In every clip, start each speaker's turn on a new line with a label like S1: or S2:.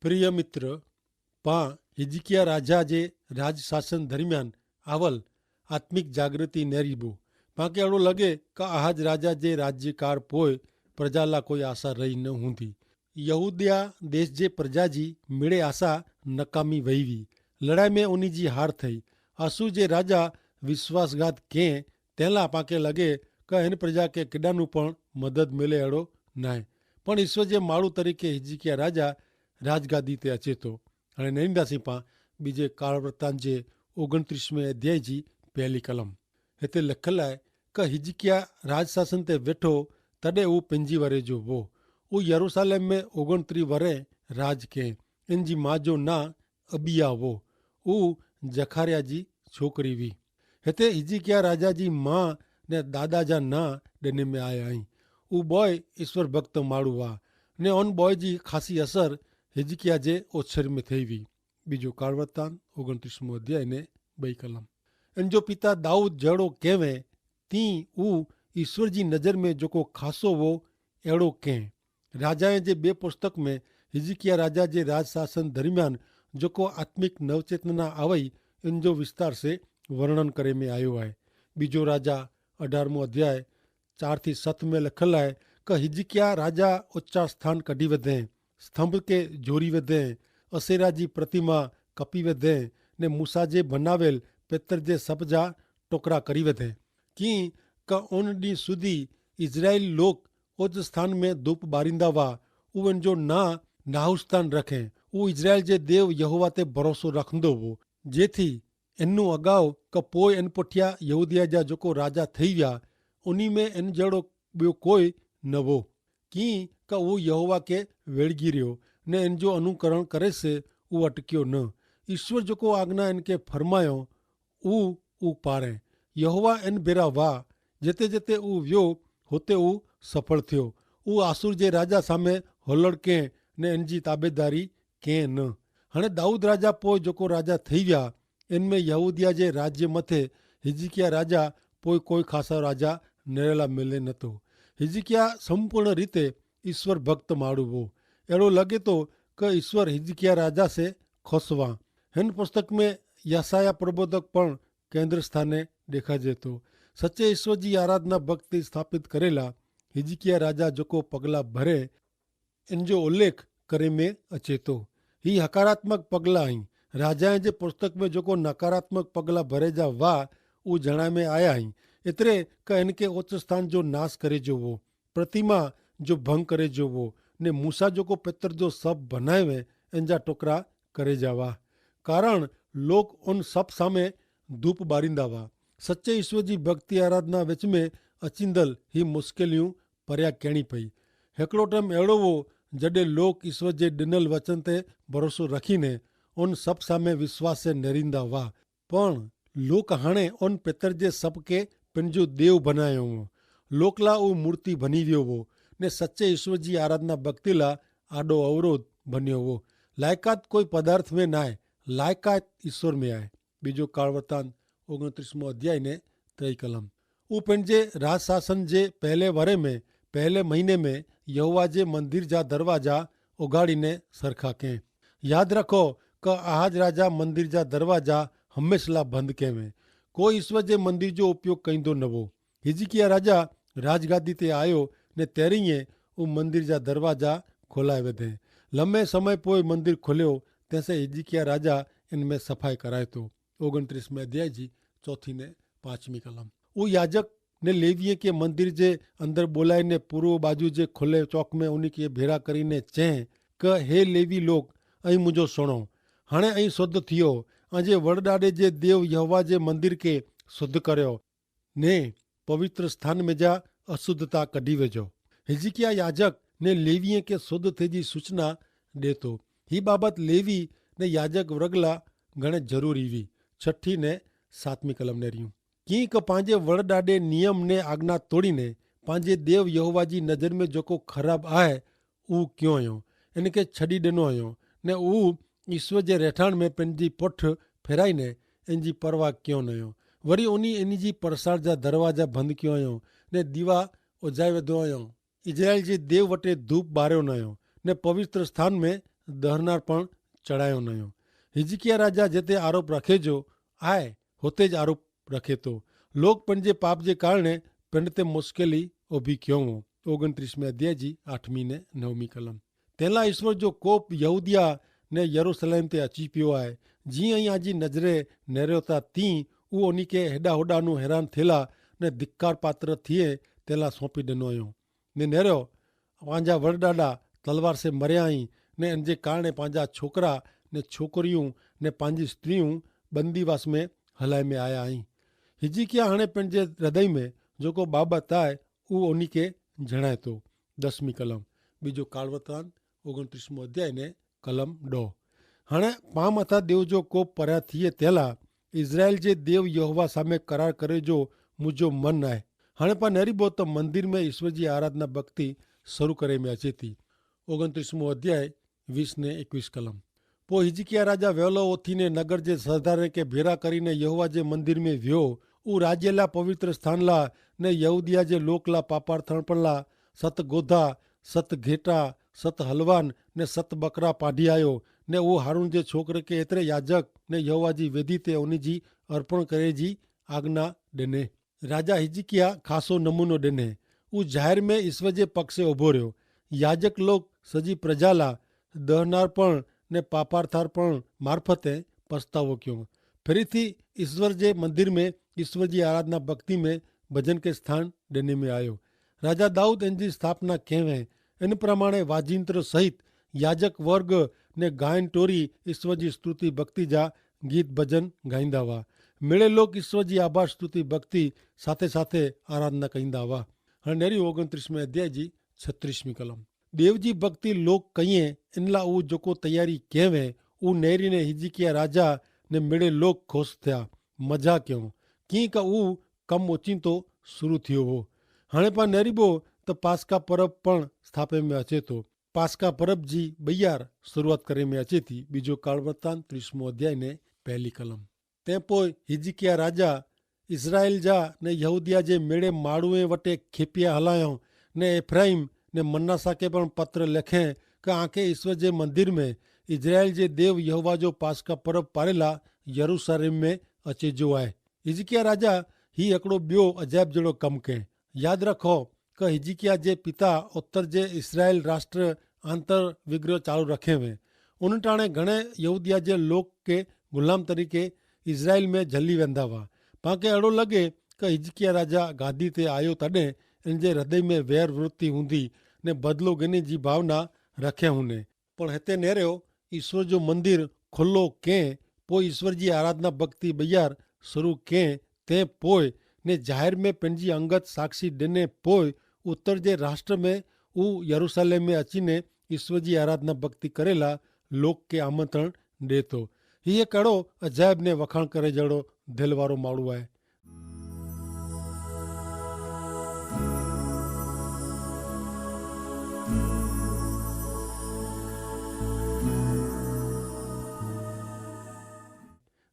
S1: प्रिय मित्र, पा हिजकिया राजा जे राज शासन दरमियान आवल आत्मिक जागृति नेरीबो पाके अड़ो लगे का आज राजा जे राज्यकार पोय प्रजा ला कोई आशा रही न हूंदी। यहूदिया देश जे प्रजा जी मिड़े आशा नकामी वहीवी लड़ाई में उन्हीं जी हार थई। आसू जे राजा विश्वासघात के तेला पाके लगे का इन प्रजा के केडानु पण मदद मिले अड़ो नाय। पण ईश्वर जे माड़ू तरीके हिजकिया राजा राजगादी ते अचे तो। हाणे नईंदासीं पां बीजे काल वृतांत जे 29वें अध्याय जी पहली कलम। हिते लिखल आहे का हिजकिया राज शासन ते वेठो तॾहिं हू 5 वरे जो हो। हू यरूशलेम में 29 वरे राज कयईं। इन जी मां जो नां अबिया हो। हू जखारिया जी छोकिरी हुई। हिते हिजकिया राजा जी मां ने दादा जा नां ॾिने में आया आहिनि। हू बॉय ईश्वर भक्त माण्हू हुआ ने उन बॉय जी ख़ासी असर हिजकिया जे ओछर में थी हुई। बीजो काल वृतांत 29 अध्याय ने 2 कलम। इन जो पिता दाऊद जहिड़ो कंहिं तीं हू ईश्वर जी नज़र में जेको ख़ासो हो अहिड़ो कंहिं। राजाए जे ॿिए पुस्तक में हिजकिया राजा जे राज शासन दरमियान जेको आत्मिक नवचेतना आवई इन जो विस्तार से वर्णन करे में आयो आहे। बीजो राजा 18 अध्याय 4 થી 7 में लिखल है कि हिजकिया राजा उच्चा स्थान कढी वधे, स्तंभ के जोड़ी वधे, असेरा जी प्रतिमा कपी वधे ने मूसा जे बनावेल पितर जे सब जा टोकरा करी वधे। की का उन डी सुधी इजराइल लोग उच्च स्थान में धूप बारिंदा हुआ। उ इन जो ना नाहुस्तान रखे। उ इजराइल जे देव यहोवा ते भरोसो रखंदो हो। जेथी इनू अगाउ का पोइ इन पुठिया यहूदिया जा जेको राजा थी विया उन्हीं में इन जड़ो ॿियो कोई न हो। की का वो यहोवा के वेड़गी रहियो ने इन जो अनुकरण करे से वो अटकियो न। ईश्वर जेको आज्ञा इनके फरमायो ऊ पारे। यहोवा इन बेरा वाह जिते जिते ऊ वियो होते ऊ सफल थियो। ऊ आसुर जे राजा सामे होलड़ के ने इन जी ताबेदारी के न। हाणे दाऊद राजा पोइ जेको राजा थी विया इनमें यहूदिया जे राज्य मथे हिजकिया राजा पोइ कोई खासा राजा नेरेला मिले नथो। हिजकिया संपूर्ण रीते ईश्वर भक्त माण्हू हो। अहिड़ो लगे तो कि ईश्वर हिजकिया राजा से खुश हुआ। हिन पुस्तक में यसाया प्रबोधक पण केंद्र स्थाने ॾेखारिजे थो। सच्चे ईश्वर जी आराधना भक्ति स्थापित करेला हिजकिया राजा जेको पगला भरे इन जो उल्लेख करे में अचे थो। ही हकारात्मक पगला आहिनि। राजाए जे पुस्तक में जेको नकारात्मक पगला भरे जा हुआ उ जणाए में आया आहिनि। एतिरे का इनके उच्च स्थान जो नाश करे जो हो, प्रतिमा जो भंग करे जो हो ने मूसा जेको पितर जो सब बनाए वे इन जा टुकड़ा करे जा हुआ। कारण लोग उन सब सामे धूप बारिंदा हुआ। सच्चे ईश्वर जी भक्ति आराधना विच में अचिंदल ही मुश्किलियूं परिया कहिणी पई। हिकिड़ो टाइम अहिड़ो हो जॾहिं लोग ईश्वर जे ॾिनल वचन ते भरोसो रखीने उन सब सामे विश्वास से नेरींदा हुआ। पण लोक हाणे उन पितर जे सब के पंहिंजो देव बनायो हो। लोक ला उहो मूर्ति बनी वियो हो ने सच्चे ईश्वर जी आराधना भक्ति ला आडो अवरोध बनियो हो। लायकात कोई पदार्थ में ना आहे, लायकात ईश्वर में आहे। बीजो काल वृतांत 29 अध्याय ने 3 कलम। उ पंहिंजे राज शासन जे पहले वरे में पहले महीने में यहोवा जे मंदिर जा दरवाजा उगाड़ीने सरखा कयईं। याद रखो कि आज राजा मंदिर जा दरवाजा हमेशा ला बंद कयवें। कोई ईश्वर जे मंदिर जो उपयोग कंदो न हो। हिजकिया राजा राजगादी ते आयो ने तेरीं उ मंदिर जा दरवाजा खोलाए वधे। लंबे समय पोइ मंदिर खुलियो तंहिंसे हिजकिया राजा इनमें सफ़ाई कराए थो। 29 अध्याय जी 4 ने 5 कलम। उ याजक ने लेवीअ के मंदिर जे अंदर बोलाईने पूर्व बाजू जे खुले चौक में उन खे भेड़ा करीने चई कि हे लेवी लोग ऐं मुंहिंजो सुणो। हाणे ऐं शुद्ध थियो ऐं जे वॾाॾे जे देव यहोवा जे मंदिर के शुद्ध करियो ने पवित्र स्थान में जा अशुद्धता कढी वेझो। हिजकिया याजक ने लेवीअ के शुद्ध थे जी सूचना ॾे थो। ही बाबत लेवी ने याजक वर्ग ला घणे ज़रूरी हुई। 6 ने 7 कलम नेरियूं। कीअं कि पंहिंजे वॾाॾे नियम ने आज्ञा तोड़ीने पंहिंजे देव यहोवा जी नज़र में जेको ख़राब आहे उहो कयो हुयो। इनखे छॾी ॾिनो हुयो ने उहो ईश्वर जे रहठाण में पंहिंजी पुठ फेराईने इन जी परवाह कयो न हुयो। वरी इन जी परसार जा दरवाजा बंदि कयो हुयो ने दीवा उजाए विधो हुयो। इजराइल जे देव वटे धूप ॿारियो न हुयो ने पवित्र स्थान में दहनार पण चढ़ायो न हुयो। हिजकिया राजा जिते आरोप रखे जो आए होते ज आरोप रखे तो लोग पंहिंजे पाप जे कारणे पिंड ते मुश्किली ऊभी कयो हो। 29 अध्याय जी 8वीं ने 9वीं कलम। तंहिं ईश्वर जो कोप यहूदिया ने यरूशलेम ते अची पियो आहे। जीअं ई आजी नज़रे नेरियो था तीं उहो उन खे हेॾा होॾा हैरान थियला ने धिक्कार पात्र थिए तेला सौंपी ॾिनो हुयो ने नेरियो पंहिंजा वॾाॾा तलवार से मरिया आहीं ने इन जे कारणे पंहिंजा छोकिरा ने छोकिरियूं ने पंहिंजी स्त्रियूं बंदीवास में हलाए में आया आहीं। हिजकिया हाणे पंहिंजे हृदय में जेको बाबत आहे उहो उन खे जणाए थो। 10वीं कलम बीजो कालवतान 29 अध्याय ने कलम 2। हाणे पां मथां देव जो कोप परियां थिए तेला इज़राइल जे देव यहोवा सामे करार करे जो मुंहिंजो मन आहे। हाणे पां नेरीबो त मंदिर में ईश्वर जी आराधना भक्ति शुरू करे में अचे थी। 29 अध्याय 20 ने 21 कलम। पोइ हिजकिया राजा वहेलो उथीने नगर जे सरदारे खे भेरा करीने यहोवा जे मंदिर में वियो। उहो राज्य ला पवित्र स्थान ला ने यहूदिया जे लोक ला पापार थणपण ला 7 गोधा 7 घेटा 7 हलवान ने 7 बकरा पाढ़ी आयो ने उहो हारून जे छोकिरे खे एतिरे याजक ने यहोवा जी वेदी ते उन जी अर्पण करे जी आज्ञा ॾिने। राजा हिजकिया ख़ासो नमूनो ॾिने। उहो ज़ाहिर में ईश्वर जे पक्ष उभो रहियो। याजक लोग सॼी प्रजा ला दहनारपण ने पापार्थार्पण मार्फते पछतावो कयो। फरीथी ईश्वर जे मंदिर में ईश्वर जी आराधना भक्ति में भजन के स्थान ॾिने में आयो। राजा दाऊद इन जी स्थापना कयवें। इन प्रमाणे वाजिंत्र सहित याजक वर्ग ने गायन टोरी ईश्वर जी स्तुति भक्ति जा गीत भजन गाईंदा हुआ। मिड़े लोग ईश्वर जी आभार स्तुति भक्ति साथे साथे आराधना कईंदा हुआ। हाणे नेरी 29 अध्याय जी 36वीं कलम। देव जी भक्ति लोग कईं इन ला उहो जेको तैयारी कयवें उहो नेरी ने हिजकिया राजा ने मिड़े लोग ख़ुशि थिया मज़ा कयूं कीअं का उहो कमु ओचितो शुरू थियो हो। हाणे पाण नेरीबो त पास्का परब पण स्थापे में अचे थो। पास्का परब जी ॿीहर शुरूआत करे में अचे थी। बीजो कालवतान 30 अध्याय ने 1 कलम। तंहिं पोइ हिजकिया राजा इज़राइल जा ने यहूदिया जे मेड़े माण्हूअ वटे खेपिया हलायूं ने एफ्राइम ने मन्नासा खे पण पत्र लिखें कि आंखे ईश्वर जे मंदिर में इज़राइल जे देव यहोवा जो पास्का परब पारेला यरूशलेम में अचे जो आहे। हिजकिया राजा ही हिकिड़ो ॿियो अजाइब जहिड़ो कमु कयईं। यादि रखो कि हिजकिया जे पिता उत्तर जे इसराइल राष्ट्र आंतर विग्रह चालू रखे हुए। उन टाणे घणे यहूदिया जे लोक के गुलाम तरीक़े इज़राइल में झली वेंदा हुआ। पाण खे अहिड़ो लॻे कि हिजकिया राजा गादी ते आयो तॾहिं इन जे हृदय में वैर वृत्ति हूंदी ने बदिलो गिने जी भावना रखे हूंदे। पण हिते नेरियो ईश्वर जो मंदिर खुलो कंहिं पोइ ईश्वर जी आराधना भक्ति ॿीहर शुरू कंहिं तंहिं पोइ ने ज़ाहिर में पंहिंजी अंगत साक्षी ॾिने पोइ उत्तर जे राष्ट्र में उहो यरूशलेम में अचीने ईश्वर जी आराधना भक्ति करेला लोक खे आमंत्रण ॾिए थो। हीअ कहिड़ो अजाइब ने वखाण करे जहिड़ो दिलि वारो माण्हू आहे।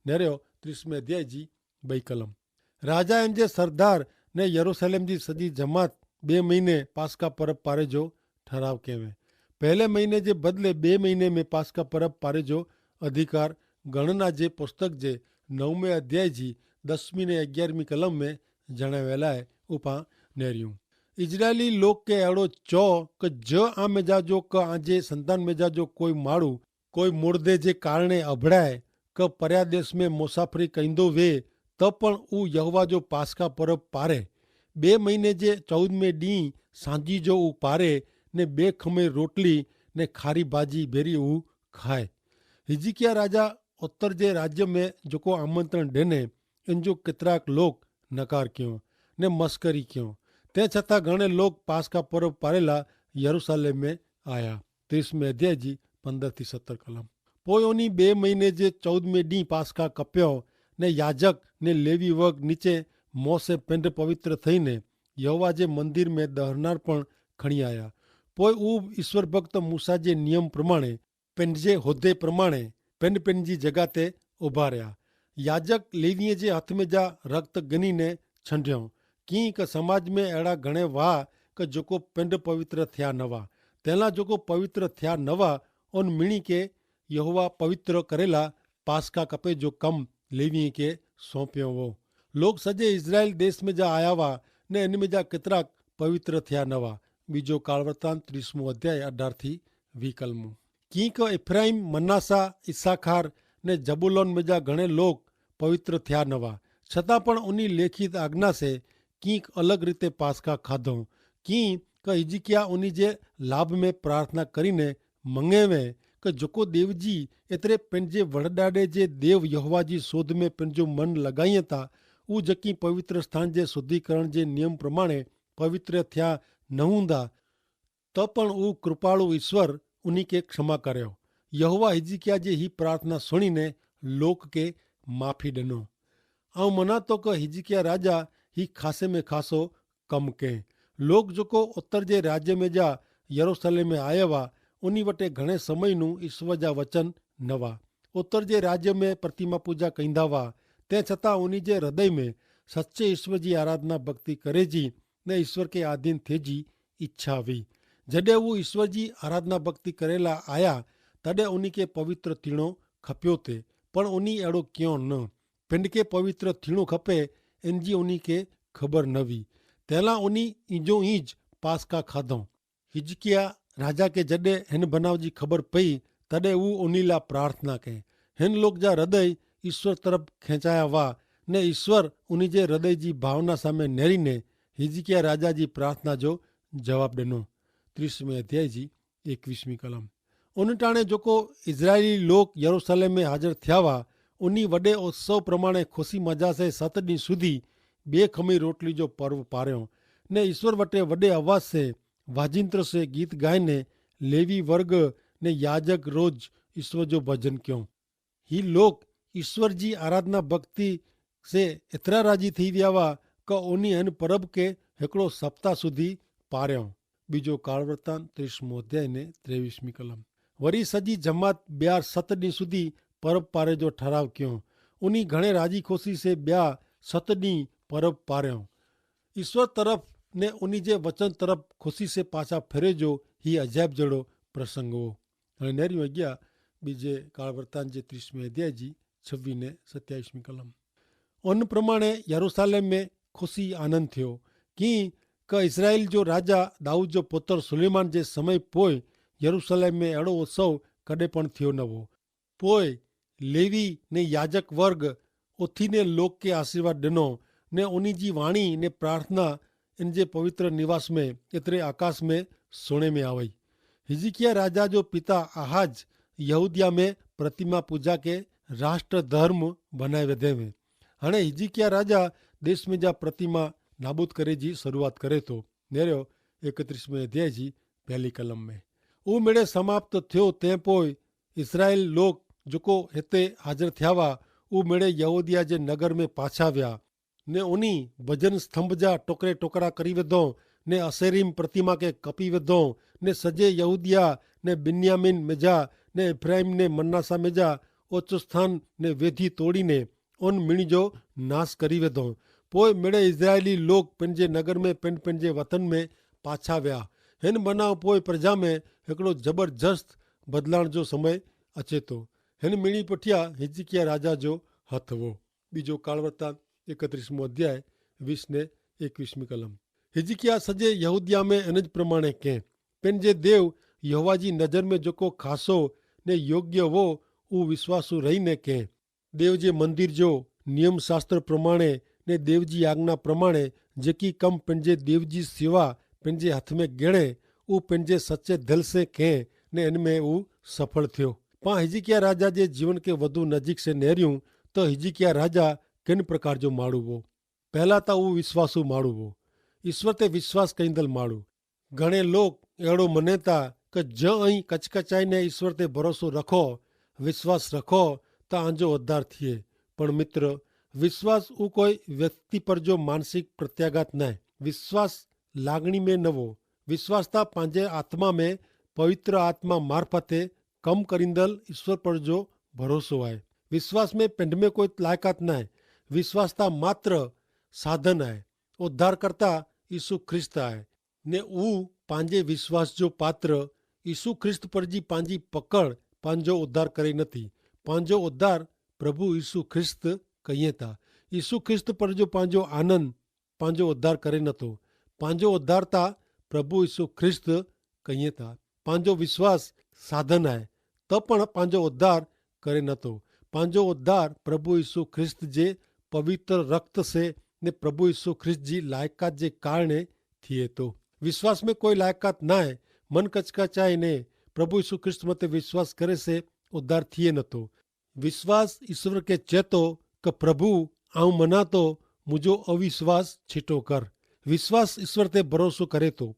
S1: नेरियो 30 अध्याय जी 2 कलम। राजा इन जे सरदार ने यरूशलेम जी सॼी जमात 2 महीने पास्का परब पारे जो ठराव कयवें। पहले महीने जे बदिले 2 महीने में पास्का परब पारे जो अधिकार गणना जे पुस्तक जे 9वें अध्याय जी 10वीं ने 11वीं कलम में जणायल आहे। उपा नेरियूं इजरायली लोक के अहिड़ो चओ कि ज आमेजा जो क आजे संतान मेजा जो कोई माण्हू कोई मुर्दे जे कारणे अभड़ाए कि परिया देश में मुसाफ़िरी कंदो वे त पण उहो यहोवा जो पास्का परब पारे। 2 महीने जे 14वें ॾींहुं सांझी जो उहो पारे ने 2 खमे रोटली ने खारी भाॼी भेरी उहो खाए। हिजकिया राजा उत्तर जे राज्य में जेको आमंत्रण ॾिने इन जो केतिराक लोग नकार कयो ने मस्करी कयो। तंहिं छतां घणे लोग पास्का परब पारेला यरूशलेम में आया। 30 अध्याय जी 15-17 कलम। पोइ उन 2 महीने जे 14वें ॾींहुं पास्का कपियो ने याजक ने लेवी वर्ग नीचे मोह से पिंड पवित्र थईने यहोवा जे मंदिर में दहनार्पण खणी आया। पोइ उहो ईश्वर भक्त मूसा जे नियम प्रमाणे पंहिंजे उहिदे प्रमाणे पिंड पंहिंजी जॻह ते उभारिया। याजक लेवीअ जे हथ में जा रक्त गिनी ने छंडियो। कीअं कि समाज में अहिड़ा घणे हुआ कि जेको पिंड पवित्र थिया न हुआ। तंहिं लाइ जेको पवित्र थिया न हुआ उन मिणी के यहोवा पवित्र करेला पास्का कपे जो कम लेवी के सौंप्यो वो। लोग सजे इज़राइल देश में जा आया हुआ ने इन में जा केतराक पवित्र थया नवा। बीजो कालवृतांत 30मो अध्याय 18 થી 20 કલમું। कीक इफ्राइम मनासा इसाखार ने जबुलोन में जा घणे लोग पवित्र थया नवा, छतां पण उनी लेखित आज्ञा से कीक अलग रीते पास्का खाधो। की हिजकिया उनी जे लाभ में प्रार्थना करीने मंगेवे कि जोको देवजी एतरे पंहिंजे वड़डाडे जे देव यहोवा जी शोध में पंहिंजो मन लगाईं था, ऊ जकी पवित्र स्थान जे शुद्धिकरण जे नियम प्रमाणे पवित्र थया न हूंदा, तो पण ऊ कृपाळु ईश्वर उन्हीं के क्षमा कर्यो। यहोवा हिजकिया जे ही प्रार्थना सुणीने लोक के माफ़ी ॾिनो। ऐं मना तो कि हिजकिया राजा ही खासे में खासो कम कं। लोग जोको उत्तर जे राज्य में जा यरूशलेम में आया हुआ, उन्हीं वटे घणे समय नू ईश्वर जा वचन नवा। उत्तर जे राज्य में प्रतिमा पूजा कंदा हुआ, ते छतां उन्हीं जे हृदय में सच्चे ईश्वर जी आराधना भक्ति करे जी ने ईश्वर के आधीन थे जी इच्छा हुई। जॾहिं वो ईश्वर जी आराधना भक्ति करेला आया, तॾहिं उन्हीं के पवित्र थीणो खपियो थे, पण उन्हीं अहिड़ो क्यों न। पिंड के पवित्र थीणो खपे, इन जी उन्हीं के खबर न हुई। तेला उन्हीं इंजो ईज पास्का खाधो। हिजकिया राजा के जॾहिं हिन बनाव जी खबर पई, तॾहिं वो उन्हीं ला प्रार्थना कई। हिन लोग जा हृदय ईश्वर तरफ खेंचाया हुआ ने ईश्वर उन्हीं जे हृदय जी भावना सामे नेरीने हिजकिया राजा जी प्रार्थना जो जवाब ॾिनो। 30वें अध्याय जी 21वीं कलम। उन टाणे जोको इज़राइली लोग यरूशलेम में हाजिर थिया हुआ, उन्हीं वॾे उत्सव प्रमाणे खुशी मजा से 7 ॾींहं सुधी बे खमी रोटली जो पर्व पारियो ने ईश्वर वटे वॾे आवाज से वाजिंत्र से गीत गायने लेवी वर्ग ने याजक रोज ईश्वर जो भजन क्यों। ही लोग ईश्वर जी आराधना भक्ति से एतरा राजी थी विया हुआ कि उन्हीं हिन पर्व के हिकिड़ो सप्ताह सुधी पारियो। बीजो कालवृतांत 30मो अध्याय ने 23वीं कलम। वरी सजी जमात ॿिया 7 ॾींहं सुधी पर्व पारे जो ठराव क्यों। उन्हीं घणे राजी खुशी से ॿिया 7 ॾींहं पर्व पारियो। ईश्वर तरफ ने उन्हीं जे वचन तरफ खुशी से पाछा फिरे जो ही अजायब जड़ो प्रसंग हो। हाणे नेरियूं अॻियां बीजे कालवृतांत जे 30वें अध्याय जी 26 ने 27वीं कलम। उन प्रमाणे यरूशलेम में खुशी आनंद थियो कि इज़राइल जो राजा दाऊद जो पुत्र सुलेमान जे समय पोइ यरूशलेम में अहिड़ो उत्सव कॾहिं पण थियो न हो। पोइ लेवी ने याजक वर्ग उथी ने लोक के आशीर्वाद ॾिनो ने उन्हीं जी वाणी ने प्रार्थना इन जे पवित्र निवास में एतिरे आकाश में सुणे में आवई। हिजकिया राजा जो पिता आहाज यहूदिया में प्रतिमा पूजा के राष्ट्र धर्म बनाए वधे में। हाणे हिजकिया राजा देश में जा प्रतिमा नाबूद करे जी शुरुआत करे तो। नेरियो 31वें अध्याय जी 1 कलम में। ऊ मेड़े समाप्त थियो ते पोइ इसराइल लोग जोको हिते हाजिर थिया हुआ, ऊ मेड़े यहूदिया जे नगर में पाछा विया ने उन्हीं भजन स्तंभ जा टोकरे टोकरा करी विधो ने असेरीम प्रतिमा के कपी विधो ने सजे यहूदिया ने बिन्यामीन मेजा ने इफ्राइम ने मन्नासा मेजा ओच स्थान ने वेधी तोड़ीने उन मिणी जो नाश करी विधो। पोइ मेड़े इज़राइली लोग पंहिंजे नगर में पंहिंजे वतन में पाछा विया। हिन बनाव पोइ प्रजा में हिकिड़ो जबरदस्त बदलाण जो समय अचे थो। हिन मिणी पुठियां हिजकिया राजा जो हथ हो। बीजो कालवृतांत 31मो अध्याय 20 ने 21वीं कलम। हिजकिया सजे यहूदिया में इन प्रमाणे कंहिं पंहिंजे देव यहोवा जी नज़र में जेको खासो ने योग्य हो, ऊ विश्वासु रही ने कंहिं देव जे मंदिर जो नियम शास्त्र प्रमाणे ने देव जी आज्ञा प्रमाणे जेकी कम पंहिंजे देव जी सेवा पंहिंजे हथ में गिणे, ऊ पंहिंजे सचे दिल से कंहिं ने इनमें ऊ सफल थियो। पां हिजकिया राजा जे जीवन के वधु नजीक से नेरियूं तो हिजकिया राजा किन प्रकार जो माण्हू हो। पहला त ऊ विश्वासु माण्हू हो, ईश्वर ते विश्वास कईंदल माण्हू। घणे लोग अहिड़ो मने था कि ज ऐं कचकचाई ने ईश्वर ते भरोसो रखो, विश्वास रखो त आंजो उद्धार थिए। पण मित्र, विश्वास ऊ कोई व्यक्ति पर जो मानसिक प्रत्याघात न है। विश्वास लागणी में न हो। विश्वास था पंहिंजे आत्मा में पवित्र आत्मा मार्फते कम करींदल ईश्वर पर जो भरोसो है। विश्वास में पिंड में कोई लायकात न है। विश्वास था मात्र साधन है। उद्धारकर्ता यीशु ख्रिस्त है ने ऊ पंहिंजे विश्वास जो पात्र ईसु ख्रिस्त पर जी पंहिंजी पकड़ पंहिंजो उद्धार करे नथी। पंहिंजो उद्धार प्रभु ईसु ख्रिस्त कईं था। ईसु ख्रिस्त पर जो पंहिंजो आनंद पंहिंजो उद्धार करे नथो। पंहिंजो उद्धार था प्रभु ईसु ख्रिस्त कईं था। पंहिंजो विश्वास साधन आहे त पण पंहिंजो उद्धार करे नथो। पंहिंजो उद्धार प्रभु ईसु ख्रिस्त जे पवित्र रक्त से ने प्रभु ईसु ख्रिस्त जी लायकात जे कारणे थिए थो। विश्वास में कोई लायकात ना आहे। मन कचकचाए ने प्रभु ईसु ख्रिस्त मते विश्वास करे से उद्धार थिए नथो। विश्वास ईश्वर के चेतो कि प्रभु आऊं मना तो मुझो अविश्वास छिटो कर। विश्वास ईश्वर ते भरोसो करे तो।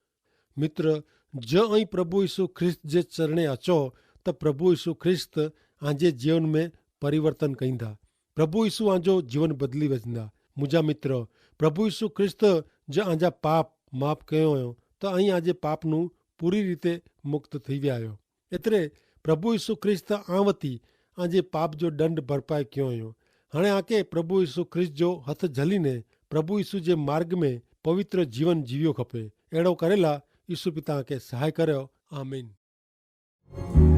S1: मित्र, जो अई प्रभु ईसु ख्रिस्त जे चरणे अचो त प्रभु ईसु ख्रिस्त आंजे जीवन में परिवर्तन कईंदा। प्रभु ईसु आंजो जीवन बदली वेंदा। मुंहिंजा मित्र, प्रभु ईसु ख्रिस्त जो आंजा पाप माफ़ कयो हुयो त अई आंजे पाप नूं पूरी रीते मुक्त थी विया आहियो। एतिरे प्रभु ईसु ख्रिस्त आं वती आंजे पाप जो दंड भरपाए कयो हुयो। हाणे आके प्रभु ईसु ख्रिस्त जो हथ झलीने प्रभु ईसु जे मार्ग में पवित्र जीवन जीवियो खपे। अहिड़ो करेला ईसु पिता खे सहाय करियो। आमीन।